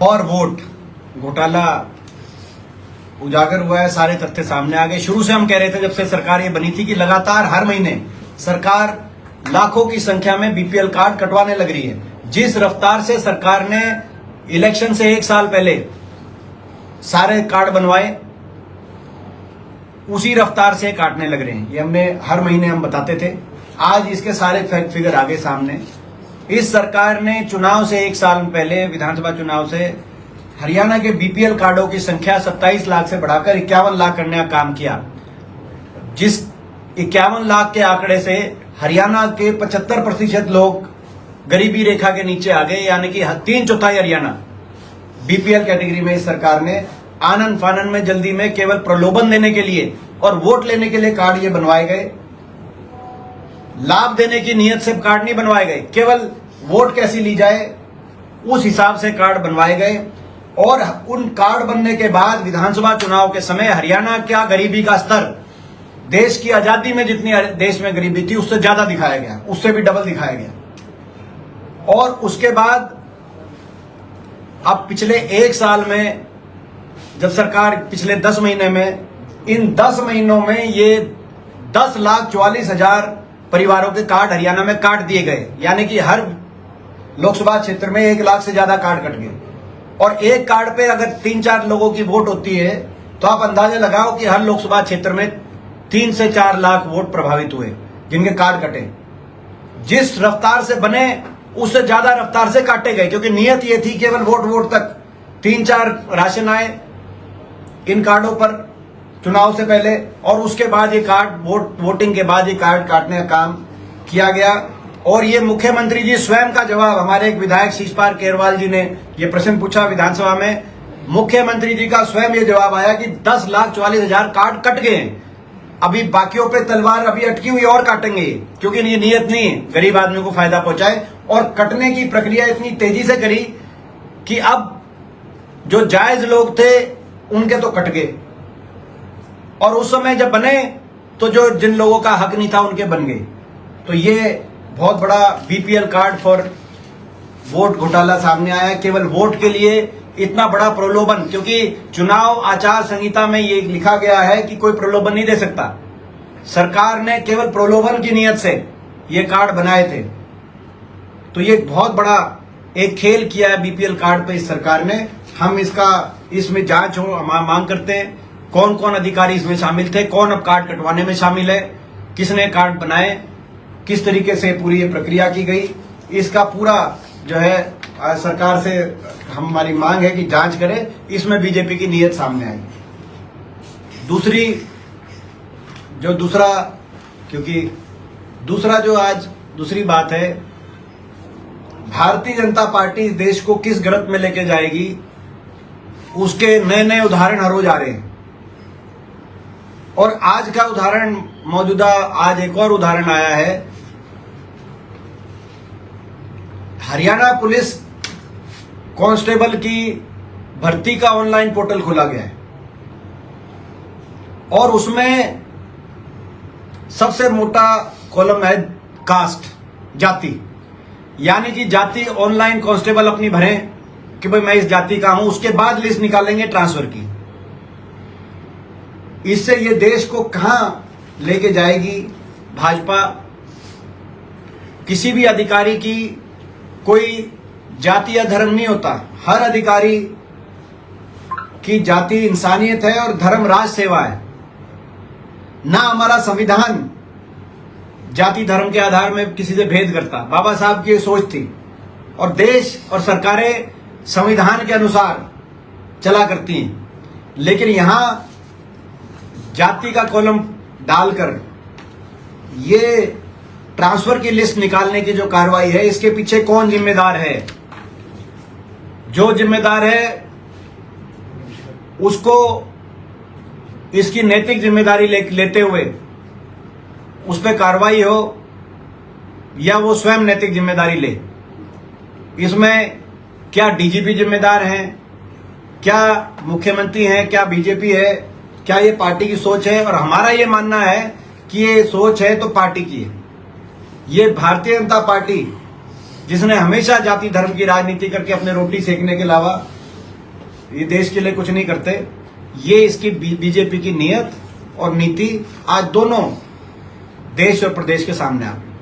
और वोट घोटाला उजागर हुआ है, सारे तथ्य सामने आ गए। शुरू से हम कह रहे थे जब से सरकार ये बनी थी कि लगातार हर महीने सरकार लाखों की संख्या में बीपीएल कार्ड कटवाने लग रही है। जिस रफ्तार से सरकार ने इलेक्शन से एक साल पहले सारे कार्ड बनवाए, उसी रफ्तार से काटने लग रहे हैं। ये हमने हर महीने हम बताते थे। आज इसके सारे फैक्ट फिगर आगे सामने। इस सरकार ने चुनाव से एक साल पहले, विधानसभा चुनाव से, हरियाणा के बीपीएल कार्डों की संख्या 27 लाख से बढ़ाकर 51 लाख करने का काम किया। जिस 51 लाख के आंकड़े से हरियाणा के 75% लोग गरीबी रेखा के नीचे आ गए, यानी कि 3/4 हरियाणा बीपीएल कैटेगरी में इस सरकार ने आनंद फानन में जल्दी में केवल प्रलोभन देने के लिए और वोट लेने के लिए कार्ड ये बनवाए गए। लाभ देने की नीयत से कार्ड नहीं बनवाए गए, केवल वोट कैसी ली जाए उस हिसाब से कार्ड बनवाए गए। और उन कार्ड बनने के बाद विधानसभा चुनाव के समय हरियाणा का गरीबी का स्तर देश की आजादी में जितनी देश में गरीबी थी उससे ज्यादा दिखाया गया, उससे भी डबल दिखाया गया। और उसके बाद अब पिछले एक साल में जब सरकार पिछले 10 महीने में, इन 10 महीनों में ये 10,44,000 परिवारों के कार्ड हरियाणा में काट दिए गए, यानी कि हर लोकसभा क्षेत्र में 1 लाख से ज्यादा कार्ड कट गए। और एक कार्ड पे अगर 3-4 लोगों की वोट होती है तो आप अंदाजा लगाओ कि हर लोकसभा क्षेत्र में 3 से 4 लाख वोट प्रभावित हुए जिनके कार्ड कटे। जिस रफ्तार से बने उससे ज्यादा रफ्तार से काटे गए, क्योंकि नियत ये थी केवल वोट तक 3-4 राशन आए इन कार्डों पर चुनाव से पहले, और उसके बाद ये कार्ड वोटिंग के बाद ये कार्ड काटने का काम किया गया। और ये मुख्यमंत्री जी स्वयं का जवाब, हमारे एक विधायक शीशपाल केरवाल जी ने ये प्रश्न पूछा विधानसभा में, मुख्यमंत्री जी का स्वयं ये जवाब आया कि 10,44,000 कार्ड कट गए हैं, अभी बाकियों पे तलवार अभी अटकी हुई और काटेंगे, क्योंकि ये नियत नहीं है गरीब आदमी को फायदा पहुंचाए। और कटने की प्रक्रिया इतनी तेजी से करी कि अब जो जायज लोग थे उनके तो कट गए, और उस समय जब बने तो जो जिन लोगों का हक नहीं था उनके बन गए। तो ये बहुत बड़ा बीपीएल कार्ड फॉर वोट घोटाला सामने आया। केवल वोट के लिए इतना बड़ा प्रलोभन, क्योंकि चुनाव आचार संहिता में ये लिखा गया है कि कोई प्रलोभन नहीं दे सकता। सरकार ने केवल प्रलोभन की नीयत से ये कार्ड बनाए थे। तो ये बहुत बड़ा एक खेल किया है बीपीएल कार्ड पे इस सरकार ने। हम इसमें जांच हो मांग करते हैं, कौन कौन अधिकारी इसमें शामिल थे, कौन अब कार्ड कटवाने में शामिल है, किसने कार्ड बनाए, किस तरीके से पूरी ये प्रक्रिया की गई, इसका पूरा जो है सरकार से हमारी मांग है कि जांच करे। इसमें बीजेपी की नीयत सामने आई। दूसरी बात है, भारतीय जनता पार्टी देश को किस गलत में लेके जाएगी, उसके नए नए उदाहरण हर रोज आ रहे हैं। और आज का उदाहरण आज एक और उदाहरण आया है। हरियाणा पुलिस कांस्टेबल की भर्ती का ऑनलाइन पोर्टल खोला गया है, और उसमें सबसे मोटा कॉलम है कास्ट, जाति, यानी कि जाति ऑनलाइन कांस्टेबल अपनी भरें कि भाई मैं इस जाति का हूं, उसके बाद लिस्ट निकालेंगे ट्रांसफर की। इससे ये देश को कहां लेके जाएगी भाजपा। किसी भी अधिकारी की कोई जाति या धर्म नहीं होता, हर अधिकारी की जाति इंसानियत है और धर्म राज सेवा है। ना हमारा संविधान जाति धर्म के आधार में किसी से भेद करता, बाबा साहब की सोच थी, और देश और सरकारें संविधान के अनुसार चला करती हैं। लेकिन यहां जाति का कॉलम डालकर ये ट्रांसफर की लिस्ट निकालने की जो कार्रवाई है, इसके पीछे कौन जिम्मेदार है? जो जिम्मेदार है उसको इसकी नैतिक जिम्मेदारी लेते हुए उस पर कार्रवाई हो, या वो स्वयं नैतिक जिम्मेदारी ले। इसमें क्या डीजीपी जिम्मेदार हैं, क्या मुख्यमंत्री हैं, क्या बीजेपी है, क्या ये पार्टी की सोच है? और हमारा ये मानना है कि ये सोच है तो पार्टी की है। ये भारतीय जनता पार्टी जिसने हमेशा जाति धर्म की राजनीति करके अपने रोटी सेकने के अलावा ये देश के लिए कुछ नहीं करते। ये इसकी बीजेपी की नीयत और नीति आज दोनों देश और प्रदेश के सामने आ गई।